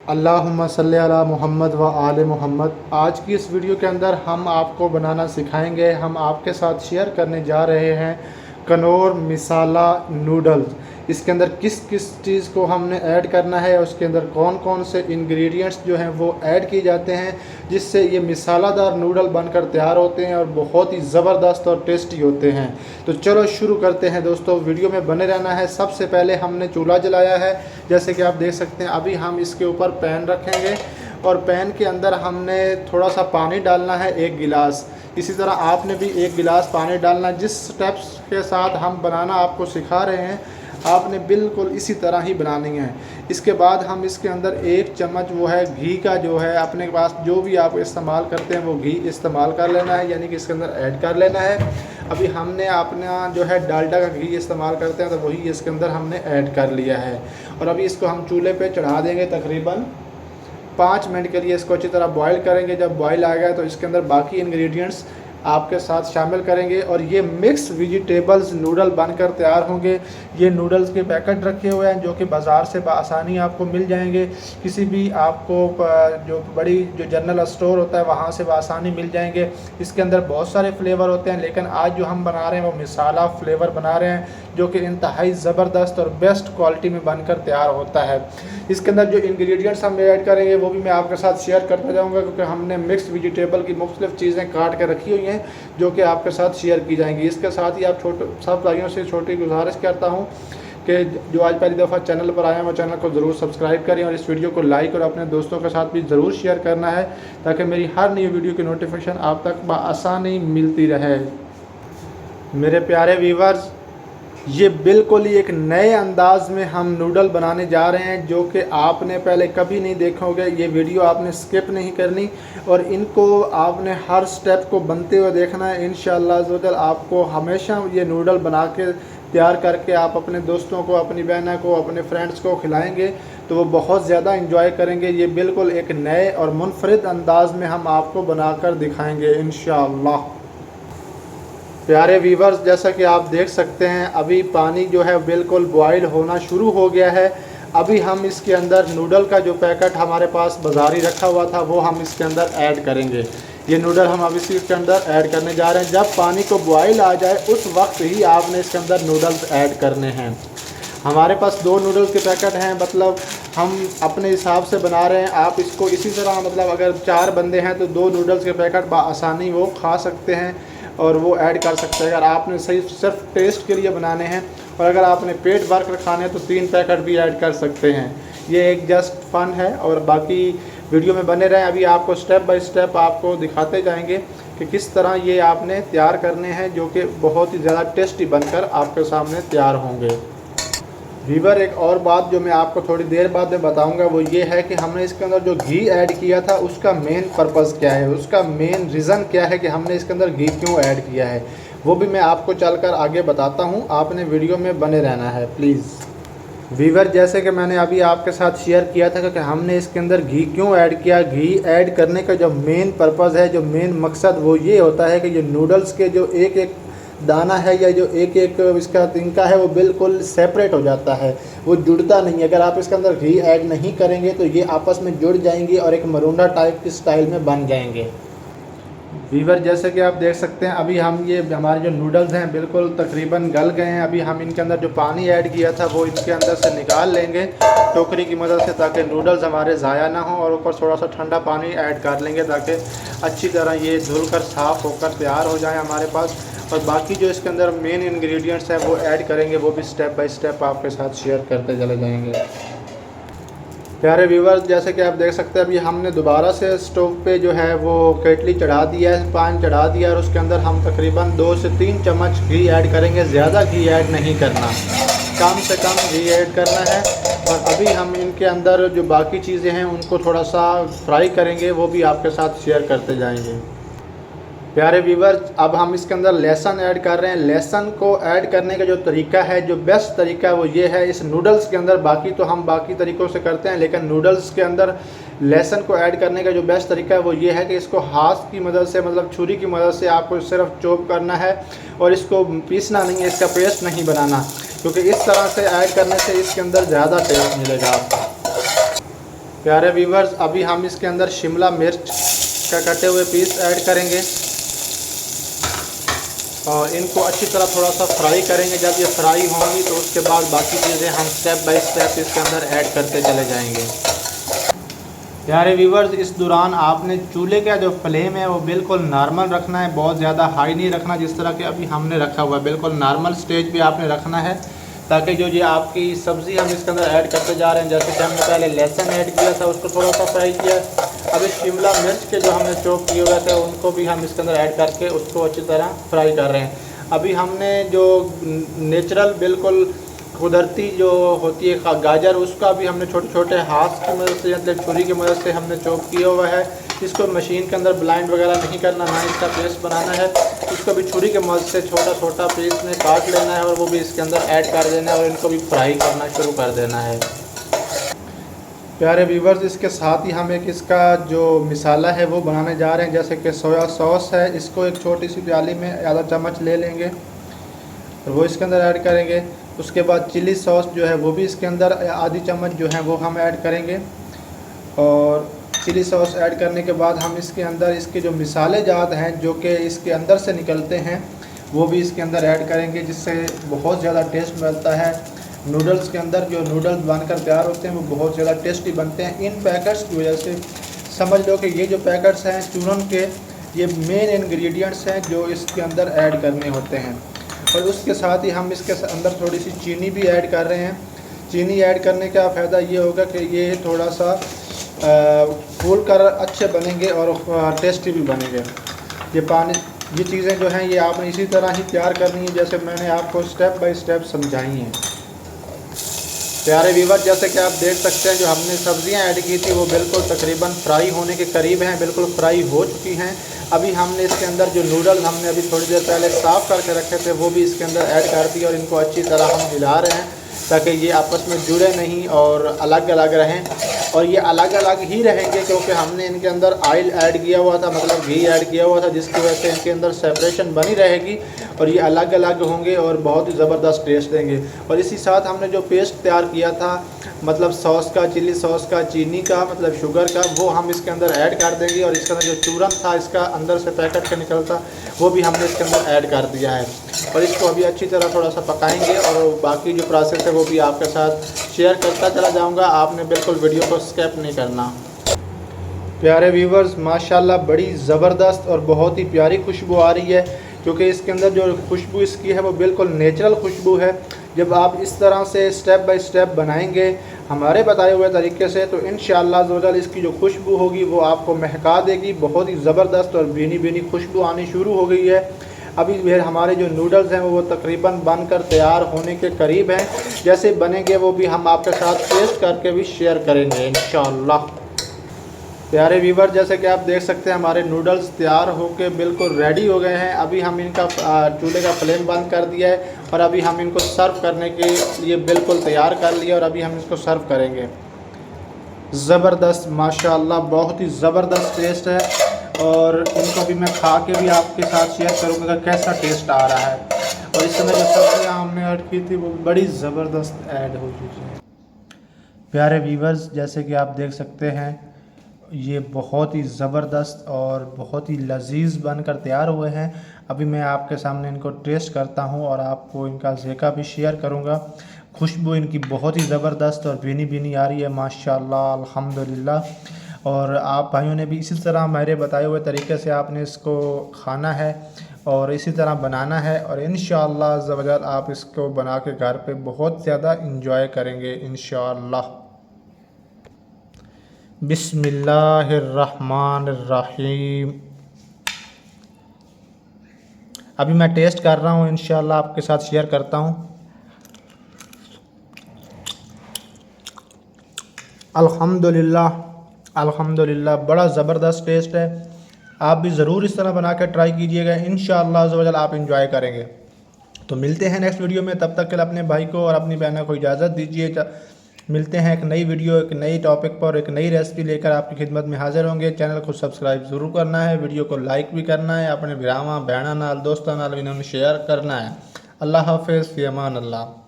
अल्लाहुम्मा सल्ली अला मुहम्मद व आले मुहम्मद। आज की इस वीडियो के अंदर हम आपको बनाना सिखाएंगे। हम आपके साथ शेयर करने जा रहे हैं कनौर मिसाला नूडल्स। इसके अंदर किस किस चीज़ को हमने ऐड करना है, उसके अंदर कौन कौन से इंग्रेडिएंट्स जो हैं वो ऐड किए जाते हैं, जिससे ये मिसालादार नूडल बनकर तैयार होते हैं और बहुत ही ज़बरदस्त और टेस्टी होते हैं। तो चलो शुरू करते हैं दोस्तों, वीडियो में बने रहना है। सबसे पहले हमने चूल्हा जलाया है, जैसे कि आप देख सकते हैं। अभी हम इसके ऊपर पैन रखेंगे और पैन के अंदर हमने थोड़ा सा पानी डालना है, 1 गिलास। इसी तरह आपने भी 1 गिलास पानी डालना। जिस स्टेप्स के साथ हम बनाना आपको सिखा रहे हैं, आपने बिल्कुल इसी तरह ही बनानी है। इसके बाद हम इसके अंदर 1 चम्मच वो है घी का, जो है अपने पास जो भी आप इस्तेमाल करते हैं वो घी इस्तेमाल कर लेना है, यानी कि इसके अंदर ऐड कर लेना है। अभी हमने अपना जो है डालडा का घी इस्तेमाल करते हैं, तो वही इसके अंदर हमने ऐड कर लिया है। और अभी इसको हम चूल्हे पे चढ़ा देंगे। तकरीबन 5 मिनट के लिए इसको अच्छी तरह बॉईल करेंगे। जब बॉईल आ गया तो इसके अंदर बाकी इंग्रेडिएंट्स आपके साथ शामिल करेंगे और ये मिक्स वेजिटेबल्स नूडल बनकर तैयार होंगे। ये नूडल्स के पैकेट रखे हुए हैं जो कि बाज़ार से आसानी आपको मिल जाएंगे। किसी भी आपको जो जनरल स्टोर होता है वहाँ से आसानी मिल जाएंगे। इसके अंदर बहुत सारे फ्लेवर होते हैं, लेकिन आज जो हम बना रहे हैं वो मिसाला फ्लेवर बना रहे हैं, जो कि इंतहाई ज़बरदस्त और बेस्ट क्वालिटी में बनकर तैयार होता है। इसके अंदर जो इंग्रेडिएंट्स हम ऐड करेंगे वो भी मैं आपके साथ शेयर करता जाऊंगा, क्योंकि हमने मिक्स वेजिटेबल की मुख्तलिफ चीज़ें काट के रखी हुई हैं जो कि आपके साथ शेयर की जाएंगी। इसके साथ ही आप सब भाइयों से छोटी गुजारिश करता हूं कि जो आज पहली दफ़ा चैनल पर आए हैं वो चैनल को ज़रूर सब्सक्राइब करें और इस वीडियो को लाइक और अपने दोस्तों के साथ भी ज़रूर शेयर करना है, ताकि मेरी हर नई वीडियो की नोटिफिकेशन आप तक बआसानी मिलती रहे। मेरे प्यारे व्यूवर्स, ये बिल्कुल ही एक नए अंदाज़ में हम नूडल बनाने जा रहे हैं, जो कि आपने पहले कभी नहीं देखा होगा। ये वीडियो आपने स्किप नहीं करनी और इनको आपने हर स्टेप को बनते हुए देखना है। इंशाअल्लाह ज़ोजल आपको हमेशा ये नूडल बना के तैयार करके आप अपने दोस्तों को, अपनी बहना को, अपने फ्रेंड्स को खिलाएंगे तो वो बहुत ज़्यादा इंजॉय करेंगे। ये बिल्कुल एक नए और मुनफरिद अंदाज़ में हम आपको बनाकर दिखाएँगे इंशाअल्लाह। प्यारे व्यूवर्स, जैसा कि आप देख सकते हैं अभी पानी जो है बिल्कुल बॉयल होना शुरू हो गया है। अभी हम इसके अंदर नूडल का जो पैकेट हमारे पास बाज़ारी रखा हुआ था वो हम इसके अंदर ऐड करेंगे। ये नूडल हम अब इसके अंदर ऐड करने जा रहे हैं। जब पानी को बॉयल आ जाए उस वक्त ही आपने इसके अंदर नूडल्स ऐड करने हैं। हमारे पास 2 नूडल्स के पैकेट हैं, मतलब हम अपने हिसाब से बना रहे हैं। आप इसको इसी तरह, मतलब अगर 4 बंदे हैं तो 2 नूडल्स के पैकेट बआसानी वो खा सकते हैं और वो ऐड कर सकते हैं। अगर आपने सिर्फ टेस्ट के लिए बनाने हैं और अगर आपने पेट भर कर खाने हैं तो 3 पैकेट भी ऐड कर सकते हैं। ये एक जस्ट फन है और बाकी वीडियो में बने रहें। अभी आपको स्टेप बाय स्टेप आपको दिखाते जाएंगे कि किस तरह ये आपने तैयार करने हैं, जो कि बहुत ही ज़्यादा टेस्टी बनकर आपके सामने तैयार होंगे। व्यूवर, एक और बात जो मैं आपको थोड़ी देर बाद में बताऊंगा वो ये है कि हमने इसके अंदर जो घी ऐड किया था उसका मेन पर्पज़ क्या है, उसका मेन रीज़न क्या है कि हमने इसके अंदर घी क्यों ऐड किया है, वो भी मैं आपको चलकर आगे बताता हूँ। आपने वीडियो में बने रहना है प्लीज़। व्यूवर, जैसे कि मैंने अभी आपके साथ शेयर किया था कि हमने इसके अंदर घी क्यों ऐड किया। घी ऐड करने का जो मेन पर्पज़ है, जो मेन मकसद वो ये होता है कि ये नूडल्स के जो एक एक दाना है या जो एक एक इसका तिनका है वो बिल्कुल सेपरेट हो जाता है, वो जुड़ता नहीं है। अगर आप इसके अंदर घी ऐड नहीं करेंगे तो ये आपस में जुड़ जाएंगी और एक मरूंडा टाइप की स्टाइल में बन जाएंगे। व्यूवर, जैसे कि आप देख सकते हैं अभी हम ये हमारे जो नूडल्स हैं बिल्कुल तकरीबन गल गए हैं। अभी हम इनके अंदर जो पानी ऐड किया था वो इनके अंदर से निकाल लेंगे टोकरी की मदद से, ताकि नूडल्स हमारे ज़ाया ना हो, और ऊपर थोड़ा सा ठंडा पानी ऐड कर लेंगे ताकि अच्छी तरह ये धुल कर साफ़ होकर तैयार हो जाए हमारे पास। और बाकी जो इसके अंदर मेन इंग्रेडिएंट्स हैं वो ऐड करेंगे, वो भी स्टेप बाय स्टेप आपके साथ शेयर करते चले जाएंगे। प्यारे व्यूवर्स, जैसे कि आप देख सकते हैं अभी हमने दोबारा से स्टोव पे जो है वो केटली चढ़ा दिया है, पानी चढ़ा दिया और उसके अंदर हम तकरीबन 2 से 3 चम्मच घी ऐड करेंगे। ज़्यादा घी ऐड नहीं करना, कम से कम घी ऐड करना है। और अभी हम इनके अंदर जो बाकी चीज़ें हैं उनको थोड़ा सा फ्राई करेंगे, वो भी आपके साथ शेयर करते जाएंगे। प्यारे व्यूवर्स, अब हम इसके अंदर लहसुन ऐड कर रहे हैं। लहसुन को ऐड करने का जो तरीका है, जो बेस्ट तरीका है वो ये है इस नूडल्स के अंदर। बाकी तो हम बाकी तरीक़ों से करते हैं, लेकिन नूडल्स के अंदर लहसुन को ऐड करने का जो बेस्ट तरीका है वो ये है कि इसको हाथ की मदद से, मतलब छुरी की मदद से आपको सिर्फ चॉप करना है और इसको पीसना नहीं है, इसका पेस्ट नहीं बनाना, क्योंकि इस तरह से ऐड करने से इसके अंदर ज़्यादा टेस्ट मिलेगा आपको। प्यारे व्यूवर्स, अभी हम इसके अंदर शिमला मिर्च का कटे हुए पीस ऐड करेंगे और इनको अच्छी तरह थोड़ा सा फ्राई करेंगे। जब ये फ्राई होंगी तो उसके बाद बाकी चीज़ें हम स्टेप बाय स्टेप इसके अंदर ऐड करते चले जाएंगे। प्यारे व्यूवर्स, इस दौरान आपने चूल्हे का जो फ्लेम है वो बिल्कुल नॉर्मल रखना है, बहुत ज़्यादा हाई नहीं रखना जिस तरह के अभी हमने रखा हुआ है। बिल्कुल नॉर्मल स्टेज पे आपने रखना है ताकि जो ये आपकी सब्ज़ी हम इसके अंदर ऐड करते जा रहे हैं, जैसे कि हमने पहले लहसुन ऐड किया था उसको थोड़ा सा फ्राई किया। अब इस शिमला मिर्च के जो हमने चॉप किए हुए थे उनको भी हम इसके अंदर ऐड करके उसको अच्छी तरह फ्राई कर रहे हैं। अभी हमने जो नेचुरल बिल्कुल कुदरती जो होती है गाजर, उसका भी हमने छोटे छोटे हाथ की मदद से मतलब छुरी की मदद से हमने चॉप किया हुआ है। इसको मशीन के अंदर ब्लाइंड वगैरह नहीं करना, ना इसका पेस्ट बनाना है। इसको भी छुरी की मदद से छोटा छोटा पीस में काट लेना है और वो भी इसके अंदर ऐड कर देना है और इनको भी फ्राई करना शुरू कर देना है। प्यारे व्यूवर्स, इसके साथ ही हम एक इसका जो मिसाला है वो बनाने जा रहे हैं। जैसे कि सोया सॉस है, इसको एक छोटी सी प्याली में आधा चम्मच ले लेंगे और वो इसके अंदर ऐड करेंगे। उसके बाद चिली सॉस जो है वो भी इसके अंदर आधी चम्मच जो है वो हम ऐड करेंगे और चिली सॉस ऐड करने के बाद हम इसके अंदर इसके जो मिसाले जात हैं जो कि इसके अंदर से निकलते हैं वो भी इसके अंदर ऐड करेंगे, जिससे बहुत ज़्यादा टेस्ट मिलता है। नूडल्स के अंदर जो नूडल्स बनकर तैयार होते हैं वो बहुत ज़्यादा टेस्टी बनते हैं। इन पैकेट्स की वजह से समझ लो कि ये जो पैकेट्स हैं चूरन के, ये मेन इंग्रेडिएंट्स हैं जो इसके अंदर ऐड करने होते हैं। और उसके साथ ही हम इसके अंदर थोड़ी सी चीनी भी ऐड कर रहे हैं। चीनी ऐड करने का फ़ायदा ये होगा कि ये थोड़ा सा फूल कर अच्छे बनेंगे और टेस्टी भी बनेंगे। ये चीज़ें जो हैं ये आपने इसी तरह ही तैयार करनी है जैसे मैंने आपको स्टेप बाय स्टेप समझाई हैं। प्यारे व्यूवर, जैसे कि आप देख सकते हैं जो हमने सब्जियां ऐड की थी वो बिल्कुल तकरीबन फ्राई होने के करीब हैं, बिल्कुल फ्राई हो चुकी हैं। अभी हमने इसके अंदर जो नूडल्स हमने अभी थोड़ी देर पहले साफ़ करके रखे थे वो भी इसके अंदर ऐड कर दिए और इनको अच्छी तरह हम हिला रहे हैं ताकि ये आपस में जुड़े नहीं और अलग अलग रहें। और ये अलग अलग ही रहेंगे क्योंकि हमने इनके अंदर ऑयल ऐड किया हुआ था, मतलब घी ऐड किया हुआ था, जिसकी वजह से इनके अंदर सेपरेशन बनी रहेगी और ये अलग अलग होंगे और बहुत ही ज़बरदस्त टेस्ट देंगे। और इसी साथ हमने जो पेस्ट तैयार किया था मतलब सॉस का, चिली सॉस का, चीनी का मतलब शुगर का, वो हम इसके अंदर ऐड कर देंगे। और इसके अंदर जो चूरन था इसका अंदर से पैकेट का निकलता वो भी हमने इसके अंदर ऐड कर दिया है और इसको अभी अच्छी तरह थोड़ा सा पकाएंगे और बाकी जो प्रोसेस है वो भी आपके साथ शेयर करता चला जाऊंगा। आपने बिल्कुल वीडियो को स्किप नहीं करना। प्यारे व्यूवर्स, माशाल्लाह बड़ी ज़बरदस्त और बहुत ही प्यारी खुशबू आ रही है क्योंकि इसके अंदर जो खुशबू इसकी है वो बिल्कुल नेचुरल खुशबू है। जब आप इस तरह से स्टेप बाय स्टेप बनाएंगे हमारे बताए हुए तरीके से तो इंशाअल्लाह ज़ोजल इसकी जो खुशबू होगी वो आपको महका देगी। बहुत ही ज़बरदस्त और भीनी भीनी खुशबू आनी शुरू हो गई है। अभी फिर हमारे जो नूडल्स हैं वो तकरीबन बनकर तैयार होने के करीब हैं। जैसे बनेंगे वो भी हम आपके साथ टेस्ट करके भी शेयर करेंगे इंशाअल्लाह। प्यारे व्यूवर, जैसे कि आप देख सकते हैं हमारे नूडल्स तैयार होके बिल्कुल रेडी हो गए हैं। अभी हम इनका चूल्हे का फ्लेम बंद कर दिया है और अभी हम इनको सर्व करने के लिए बिल्कुल तैयार कर लिया और अभी हम इसको सर्व करेंगे। ज़बरदस्त माशाअल्लाह, बहुत ही ज़बरदस्त टेस्ट है और इनको भी मैं खा के भी आपके साथ शेयर करूँगा कैसा टेस्ट आ रहा है। और इस समय जो सब्जियाँ हमने ऐड की थी वो बड़ी ज़बरदस्त ऐड हो चुकी है। प्यारे व्यूवर्स, जैसे कि आप देख सकते हैं ये बहुत ही ज़बरदस्त और बहुत ही लजीज़ बनकर तैयार हुए हैं। अभी मैं आपके सामने इनको टेस्ट करता हूं और आपको इनका ज़ायक़ा भी शेयर करूंगा। खुशबू इनकी बहुत ही ज़बरदस्त और भीनी भीनी आ रही है माशाअल्लाह, अल्हम्दुलिल्लाह। और आप भाइयों ने भी इसी तरह मेरे बताए हुए तरीके से आपने इसको खाना है और इसी तरह बनाना है और इंशाअल्लाह ज़वजल आप इसको बना के घर पे बहुत ज़्यादा इंजॉय करेंगे इंशाअल्लाह। बिस्मिल्लाहिर्रहमानिर्रहीम। अभी मैं टेस्ट कर रहा हूँ, इंशाअल्लाह आपके साथ शेयर करता हूँ। अल्हम्दुलिल्लाह अल्हम्दुलिल्लाह, बड़ा ज़बरदस्त टेस्ट है। आप भी ज़रूर इस तरह बना कर ट्राई कीजिएगा, इंशाअल्लाह ज़वजल आप इंजॉय करेंगे। तो मिलते हैं नेक्स्ट वीडियो में, तब तक के लिए अपने भाई को और अपनी बहनों को इजाज़त दीजिए। मिलते हैं एक नई वीडियो, एक नई टॉपिक पर, एक नई रेसिपी लेकर आपकी खिदमत में हाजिर होंगे। चैनल को सब्सक्राइब ज़रूर करना है, वीडियो को लाइक भी करना है, अपने भरावां भैणां नाल दोस्तां नाल भी शेयर करना है। अल्लाह हाफ़िज़, फ़ी अमान अल्लाह।